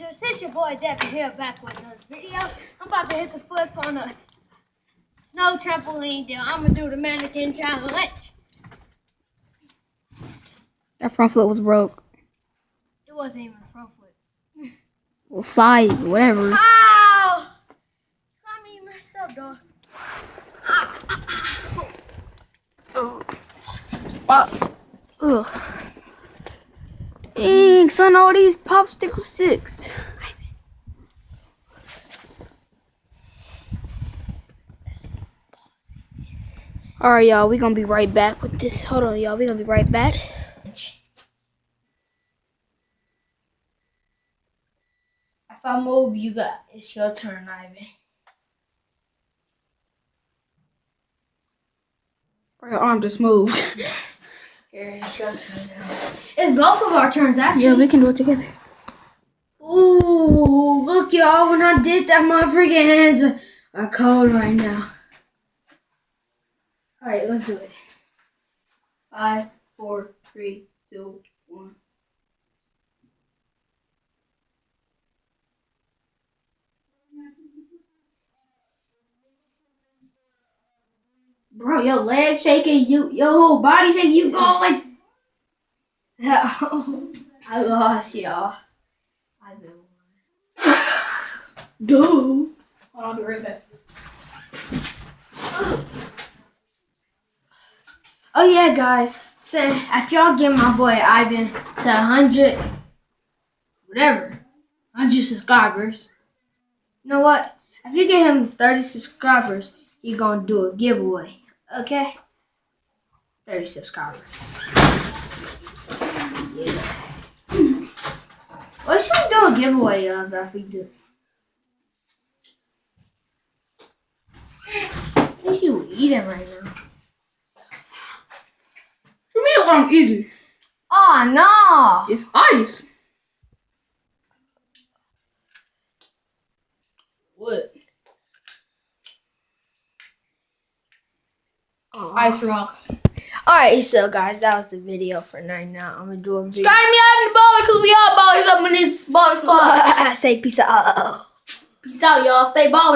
Rangers, it's your boy Devin here back with another video. I'm about to hit the flip on a snow trampoline deal. I'm gonna do the mannequin challenge. That front foot was broke. It wasn't even a front foot. Well, side, whatever. Ow! Got me messed up, dog. Ugh. Dang, son, all these popsicle sticks. Alright, y'all, we gonna be right back with this. Hold on, y'all, we gonna be right back. If I move, it's your turn, Ivan. Your arm just moved. Here, it's your turn now. It's both of our turns, actually. Yeah, we can do it together. Ooh, look, y'all. When I did that, my freaking hands are cold right now. All right, let's do it. 5, 4, 3, 2, 1. Bro, your legs shaking, your whole body shaking, you going like... I lost, y'all. I know. Dude. Hold on, I'll be right back. Oh, yeah, guys. So, if y'all get my boy Ivan to 100, whatever, 100 subscribers, you know what? If you get him 30 subscribers, you're going to do a giveaway. Okay? 30 subscribers. Yeah. What should we do a giveaway of if we do? What are you eating right now? What do you mean what I'm eating? Oh, no. It's ice. What? Oh. Ice rocks. Alright, so guys, that was the video for night now. I'm going to do a video. Got me out of the baller because we all ballers up in this baller squad. I say peace out. Peace out, y'all. Stay baller.